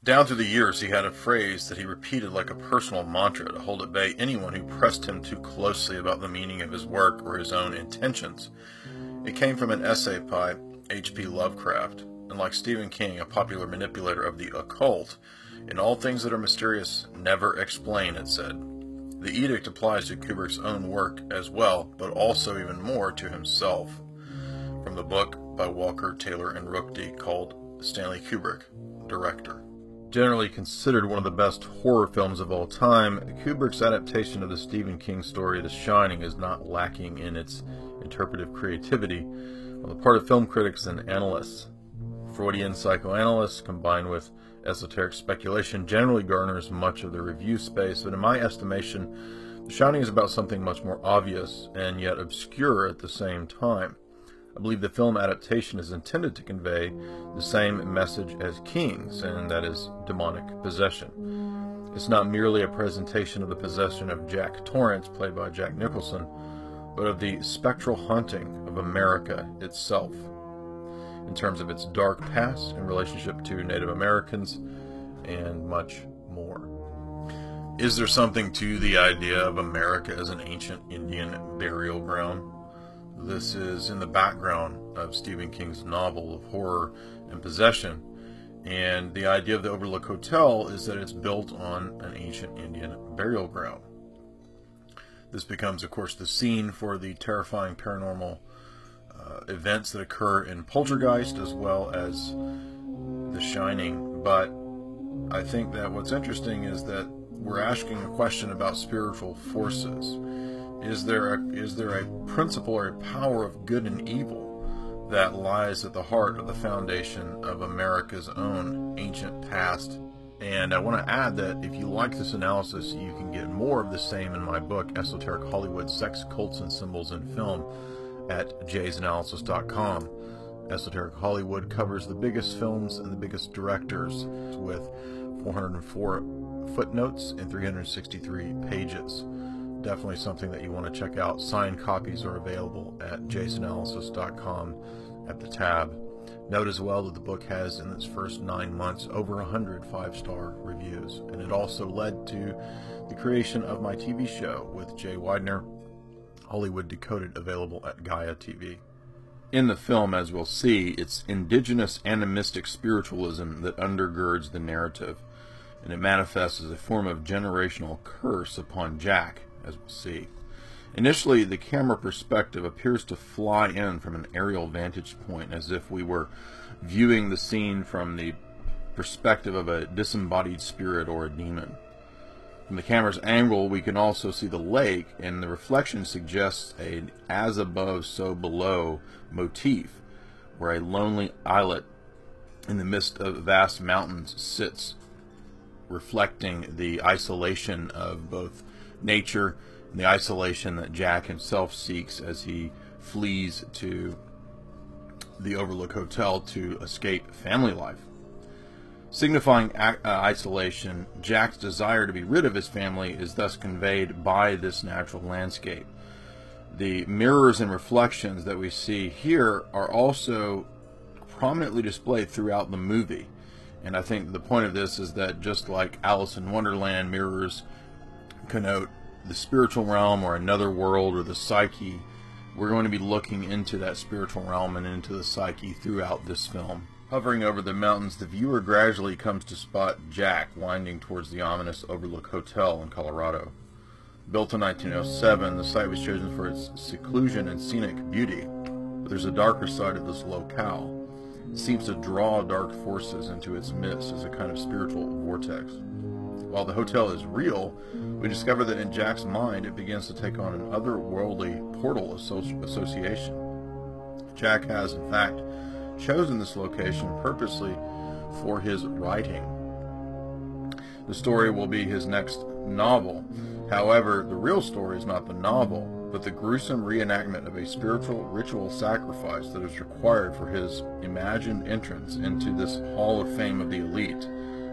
Down through the years, he had a phrase that he repeated like a personal mantra to hold at bay anyone who pressed him too closely about the meaning of his work or his own intentions. It came from an essay by H.P. Lovecraft, and like Stephen King, a popular manipulator of the occult, in all things that are mysterious, never explain, it said. The edict applies to Kubrick's own work as well, but also even more to himself. From the book by Walker, Taylor, and Rookde called Stanley Kubrick, Director. Generally considered one of the best horror films of all time, Kubrick's adaptation of the Stephen King story The Shining is not lacking in its interpretive creativity on the part of film critics and analysts. Freudian psychoanalysts combined with esoteric speculation generally garners much of the review space, but in my estimation, The Shining is about something much more obvious and yet obscure at the same time. I believe the film adaptation is intended to convey the same message as King's, and that is demonic possession. It's not merely a presentation of the possession of Jack Torrance, played by Jack Nicholson, but of the spectral haunting of America itself, in terms of its dark past in relationship to Native Americans, and much more. Is there something to the idea of America as an ancient Indian burial ground? This is in the background of Stephen King's novel of horror and possession, and the idea of the Overlook Hotel is that it's built on an ancient Indian burial ground. This becomes, of course, the scene for the terrifying paranormal events that occur in Poltergeist as well as The Shining. But I think that what's interesting is that we're asking a question about spiritual forces. Is there a principle or a power of good and evil that lies at the heart of the foundation of America's own ancient past? And I want to add that if you like this analysis, you can get more of the same in my book, Esoteric Hollywood, Sex, Cults, and Symbols in Film, at jaysanalysis.com. Esoteric Hollywood covers the biggest films and the biggest directors with 404 footnotes and 363 pages. Definitely something that you want to check out. Signed copies are available at jaysanalysis.com at the tab. Note as well that the book has, in its first 9 months, over 100 5-star reviews. And it also led to the creation of my TV show with Jay Widener, Hollywood Decoded, available at Gaia TV. In the film, as we'll see, it's indigenous animistic spiritualism that undergirds the narrative, and it manifests as a form of generational curse upon Jack, as we'll see. Initially, the camera perspective appears to fly in from an aerial vantage point, as if we were viewing the scene from the perspective of a disembodied spirit or a demon. From the camera's angle, we can also see the lake, and the reflection suggests an as above, so below motif, where a lonely islet in the midst of vast mountains sits, reflecting the isolation of both nature and the isolation that Jack himself seeks as he flees to the Overlook Hotel to escape family life. Signifying isolation, Jack's desire to be rid of his family is thus conveyed by this natural landscape. The mirrors and reflections that we see here are also prominently displayed throughout the movie. And I think the point of this is that just like Alice in Wonderland mirrors connote the spiritual realm or another world or the psyche, we're going to be looking into that spiritual realm and into the psyche throughout this film. Hovering over the mountains, the viewer gradually comes to spot Jack winding towards the ominous Overlook Hotel in Colorado. Built in 1907, the site was chosen for its seclusion and scenic beauty, but there's a darker side of this locale. It seems to draw dark forces into its midst as a kind of spiritual vortex. While the hotel is real, we discover that in Jack's mind it begins to take on an otherworldly portal association. Jack has, in fact, chosen this location purposely for his writing. The story will be his next novel. However, the real story is not the novel, but the gruesome reenactment of a spiritual ritual sacrifice that is required for his imagined entrance into this Hall of Fame of the elite,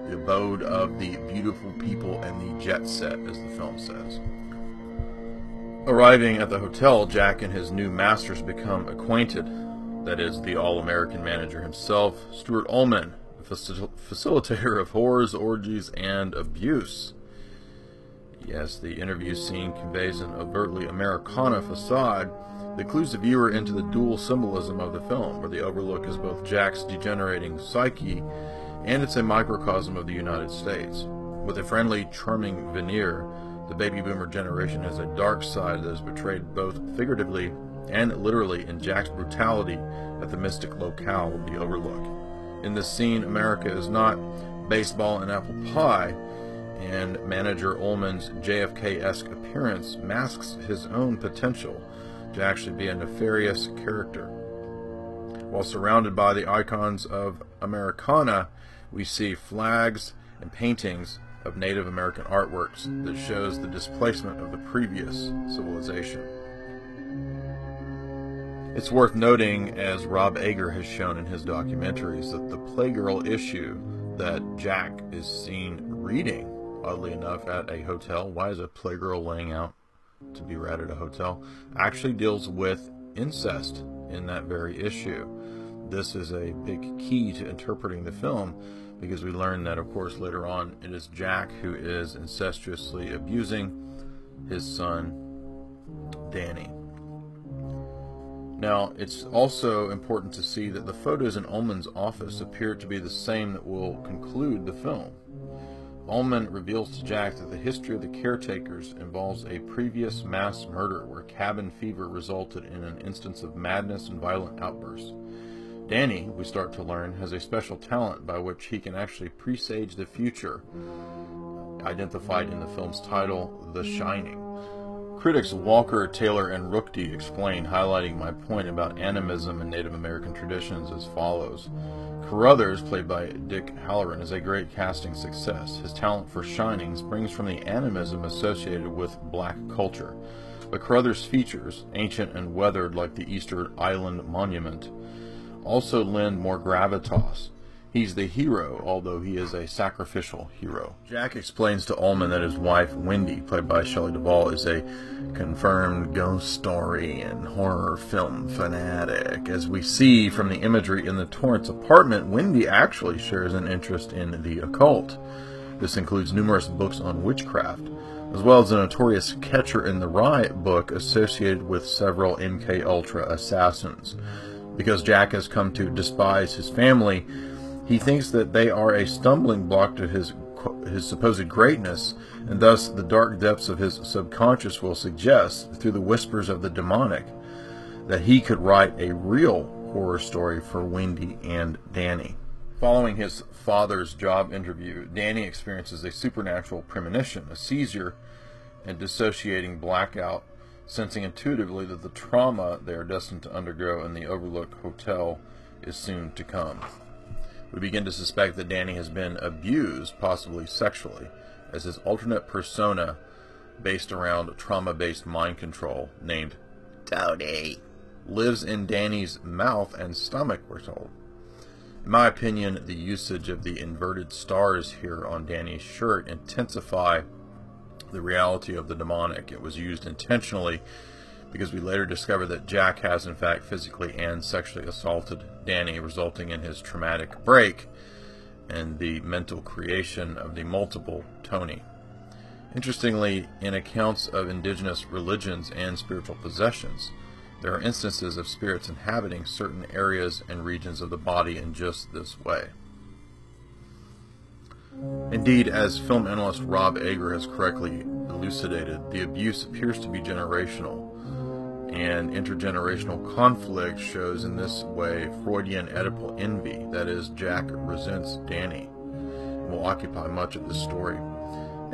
the abode of the beautiful people and the jet set, as the film says. Arriving at the hotel, Jack and his new masters become acquainted. That is, the all-American manager himself, Stuart Ullman, facilitator of horrors, orgies, and abuse. Yes, the interview scene conveys an overtly Americana facade that clues the viewer into the dual symbolism of the film, where the Overlook is both Jack's degenerating psyche and it's a microcosm of the United States. With a friendly, charming veneer, the baby boomer generation has a dark side that is portrayed both figuratively and literally in Jack's brutality at the mystic locale of the Overlook. In this scene, America is not baseball and apple pie, and manager Ullman's JFK-esque appearance masks his own potential to actually be a nefarious character. While surrounded by the icons of Americana, we see flags and paintings of Native American artworks that shows the displacement of the previous civilization. It's worth noting, as Rob Ager has shown in his documentaries, that the Playgirl issue that Jack is seen reading, oddly enough, at a hotel — why is a Playgirl laying out to be read at a hotel — actually deals with incest in that very issue. This is a big key to interpreting the film, because we learn that, of course, later on it is Jack who is incestuously abusing his son, Danny. Now, it's also important to see that the photos in Ullman's office appear to be the same that will conclude the film. Ullman reveals to Jack that the history of the caretakers involves a previous mass murder where cabin fever resulted in an instance of madness and violent outbursts. Danny, we start to learn, has a special talent by which he can actually presage the future, identified in the film's title, The Shining. Critics Walker, Taylor, and Rookde explain, highlighting my point about animism in Native American traditions, as follows. Carruthers, played by Dick Halloran, is a great casting success. His talent for shining springs from the animism associated with black culture. But Carruthers' features, ancient and weathered like the Easter Island monument, also lend more gravitas. He's the hero, although he is a sacrificial hero. Jack explains to Ullman that his wife, Wendy, played by Shelley Duvall, is a confirmed ghost story and horror film fanatic. As we see from the imagery in the Torrance apartment, Wendy actually shares an interest in the occult. This includes numerous books on witchcraft, as well as a notorious Catcher in the Rye book associated with several MK Ultra assassins. Because Jack has come to despise his family, he thinks that they are a stumbling block to his supposed greatness, and thus the dark depths of his subconscious will suggest, through the whispers of the demonic, that he could write a real horror story for Wendy and Danny. Following his father's job interview, Danny experiences a supernatural premonition, a seizure, and dissociating blackout, sensing intuitively that the trauma they are destined to undergo in the Overlook Hotel is soon to come. We begin to suspect that Danny has been abused, possibly sexually, as his alternate persona, based around trauma-based mind control, named Tony, lives in Danny's mouth and stomach, we're told. In my opinion, the usage of the inverted stars here on Danny's shirt intensify the reality of the demonic. It was used intentionally because we later discover that Jack has in fact physically and sexually assaulted Danny, resulting in his traumatic break and the mental creation of the multiple Tony. Interestingly, in accounts of indigenous religions and spiritual possessions, there are instances of spirits inhabiting certain areas and regions of the body in just this way. Indeed, as film analyst Rob Ager has correctly elucidated, the abuse appears to be generational, and intergenerational conflict shows in this way Freudian Oedipal envy, that is, Jack resents Danny, and will occupy much of this story.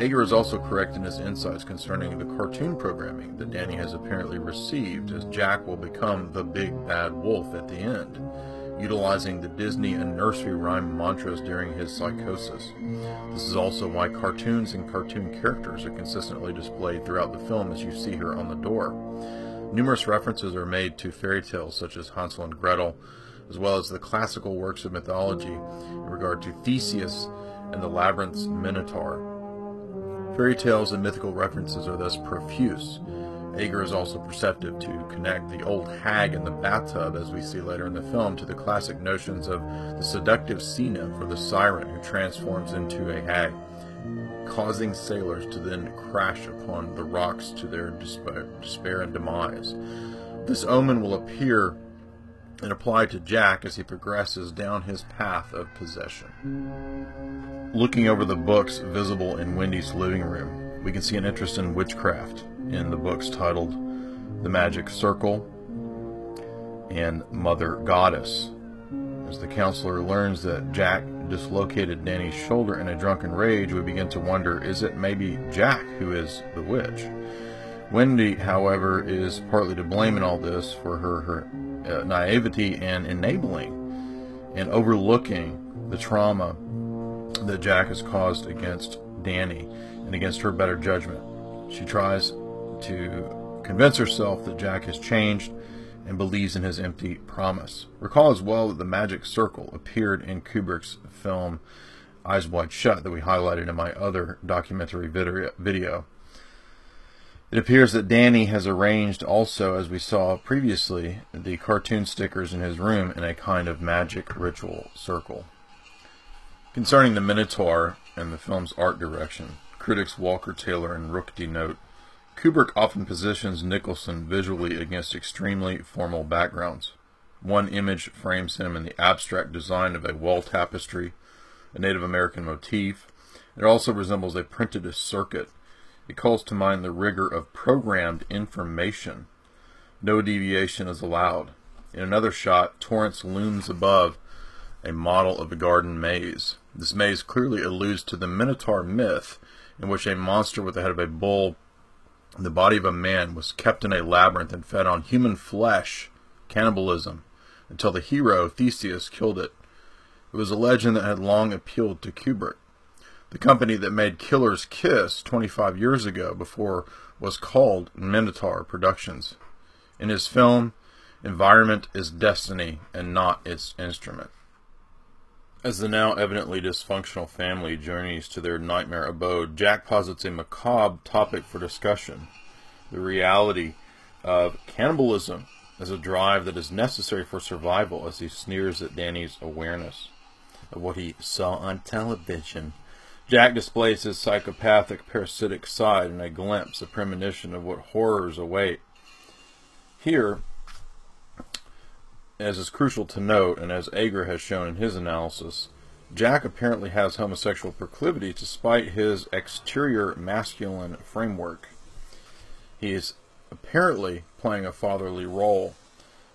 Ager is also correct in his insights concerning the cartoon programming that Danny has apparently received, as Jack will become the big bad wolf at the end, utilizing the Disney and nursery rhyme mantras during his psychosis. This is also why cartoons and cartoon characters are consistently displayed throughout the film, as you see here on the door. Numerous references are made to fairy tales such as Hansel and Gretel, as well as the classical works of mythology in regard to Theseus and the labyrinth's Minotaur. Fairy tales and mythical references are thus profuse, Ager is also perceptive to connect the old hag in the bathtub, as we see later in the film, to the classic notions of the seductive sea nymph or the siren who transforms into a hag, causing sailors to then crash upon the rocks to their despair and demise. This omen will appear and apply to Jack as he progresses down his path of possession. Looking over the books visible in Wendy's living room, we can see an interest in witchcraft in the books titled The Magic Circle and Mother Goddess. As the counselor learns that Jack dislocated Danny's shoulder in a drunken rage, we begin to wonder, is it maybe Jack who is the witch? Wendy, however, is partly to blame in all this for her naivety and enabling and overlooking the trauma that Jack has caused against Danny and against her better judgment. She tries to convince herself that Jack has changed and believes in his empty promise. Recall as well that the magic circle appeared in Kubrick's film Eyes Wide Shut that we highlighted in my other documentary video. It appears that Danny has arranged also, as we saw previously, the cartoon stickers in his room in a kind of magic ritual circle. Concerning the Minotaur and the film's art direction, critics Walker Taylor and Rookty note, Kubrick often positions Nicholson visually against extremely formal backgrounds. One image frames him in the abstract design of a wall tapestry, a Native American motif. It also resembles a printed circuit. It calls to mind the rigor of programmed information. No deviation is allowed. In another shot, Torrance looms above a model of a garden maze. This maze clearly alludes to the Minotaur myth, in which a monster with the head of a bull and the body of a man was kept in a labyrinth and fed on human flesh, cannibalism, until the hero, Theseus, killed it. It was a legend that had long appealed to Kubrick. The company that made Killer's Kiss 25 years ago before was called Minotaur Productions. In his film, environment is destiny and not its instrument. As the now evidently dysfunctional family journeys to their nightmare abode, Jack posits a macabre topic for discussion: the reality of cannibalism as a drive that is necessary for survival, as he sneers at Danny's awareness of what he saw on television. Jack displays his psychopathic, parasitic side in a glimpse, a premonition of what horrors await. Here, as is crucial to note, and as Ager has shown in his analysis, Jack apparently has homosexual proclivities despite his exterior masculine framework. He is apparently playing a fatherly role,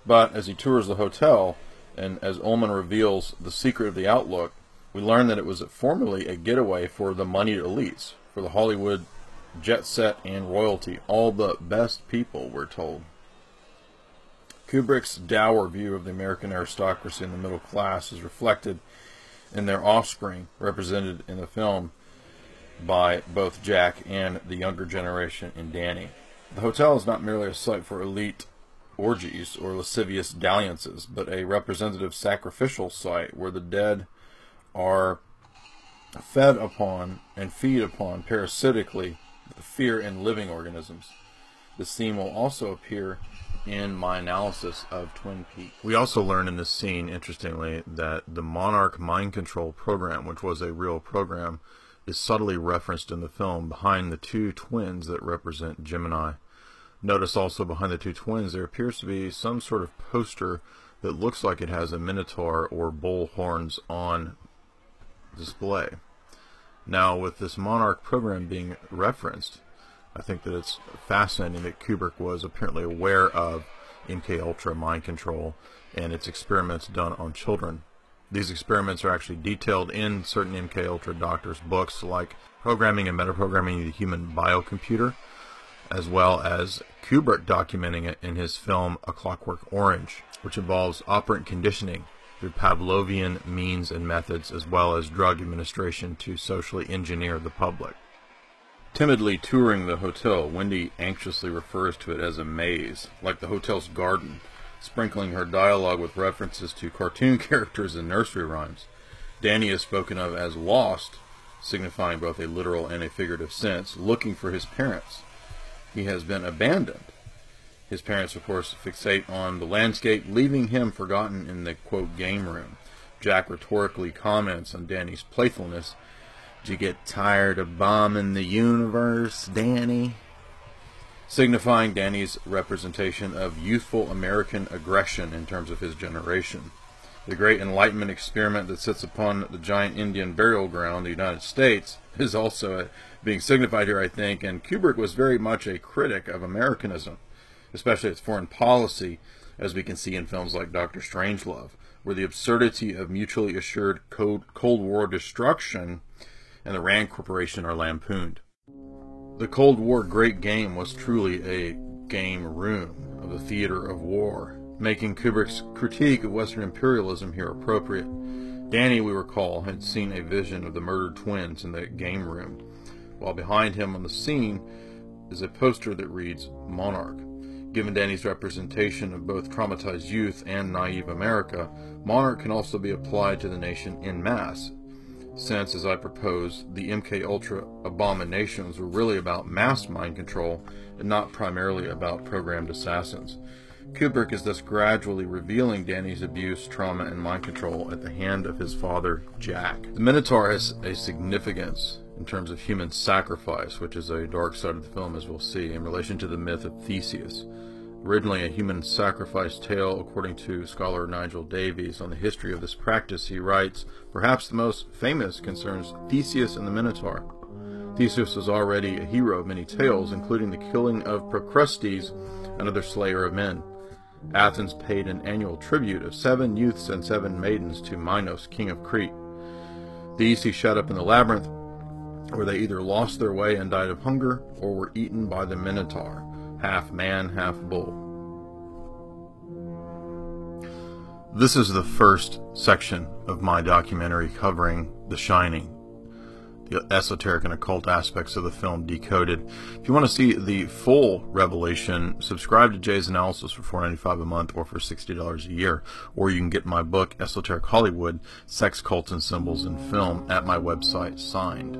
but as he tours the hotel, and as Ullman reveals the secret of the Outlook, we learn that it was formerly a getaway for the moneyed elites, for the Hollywood jet set and royalty, all the best people, we're told. Kubrick's dour view of the American aristocracy and the middle class is reflected in their offspring, represented in the film by both Jack and the younger generation in Danny. The hotel is not merely a site for elite orgies or lascivious dalliances, but a representative sacrificial site where the dead are fed upon and feed upon parasitically the fear in living organisms. This theme will also appear in my analysis of Twin Peaks. We also learn in this scene, interestingly, that the Monarch mind control program, which was a real program, is subtly referenced in the film behind the two twins that represent Gemini. Notice also behind the two twins there appears to be some sort of poster that looks like it has a minotaur or bull horns on display. Now, with this Monarch program being referenced, I think that it's fascinating that Kubrick was apparently aware of MKUltra mind control and its experiments done on children. These experiments are actually detailed in certain MKUltra doctors' books, like Programming and Metaprogramming the Human Biocomputer, as well as Kubrick documenting it in his film A Clockwork Orange, which involves operant conditioning through Pavlovian means and methods, as well as drug administration to socially engineer the public. Timidly touring the hotel, Wendy anxiously refers to it as a maze, like the hotel's garden, sprinkling her dialogue with references to cartoon characters and nursery rhymes. Danny is spoken of as lost, signifying both a literal and a figurative sense, looking for his parents. He has been abandoned, His parents, of course, fixate on the landscape, leaving him forgotten in the, quote, game room. Jack rhetorically comments on Danny's playfulness. "Did you get tired of bombing the universe, Danny?" Signifying Danny's representation of youthful American aggression in terms of his generation. The great Enlightenment experiment that sits upon the giant Indian burial ground, the United States, is also being signified here, I think, and Kubrick was very much a critic of Americanism, especially its foreign policy, as we can see in films like Dr. Strangelove, where the absurdity of mutually assured Cold War destruction and the Rand Corporation are lampooned. The Cold War great game was truly a game room of the theater of war, making Kubrick's critique of Western imperialism here appropriate. Danny, we recall, had seen a vision of the murdered twins in the game room, while behind him on the scene is a poster that reads Monarch. Given Danny's representation of both traumatized youth and naive America, Monarch can also be applied to the nation en masse, since, as I propose, the MK-Ultra abominations were really about mass mind control and not primarily about programmed assassins. Kubrick is thus gradually revealing Danny's abuse, trauma, and mind control at the hand of his father, Jack. The Minotaur has a significance in terms of human sacrifice, which is a dark side of the film, as we'll see, in relation to the myth of Theseus. Originally a human sacrifice tale, according to scholar Nigel Davies on the history of this practice, he writes, perhaps the most famous concerns Theseus and the Minotaur. Theseus was already a hero of many tales, including the killing of Procrustes, another slayer of men. Athens paid an annual tribute of 7 youths and 7 maidens to Minos, king of Crete. These he shut up in the labyrinth, where they either lost their way and died of hunger, or were eaten by the Minotaur, half man, half bull. This is the first section of my documentary covering The Shining, the esoteric and occult aspects of the film decoded. If you want to see the full revelation, subscribe to Jay's Analysis for $4.95 a month or for $60 a year. Or you can get my book, Esoteric Hollywood, Sex, Cults, and Symbols in Film, at my website, signed.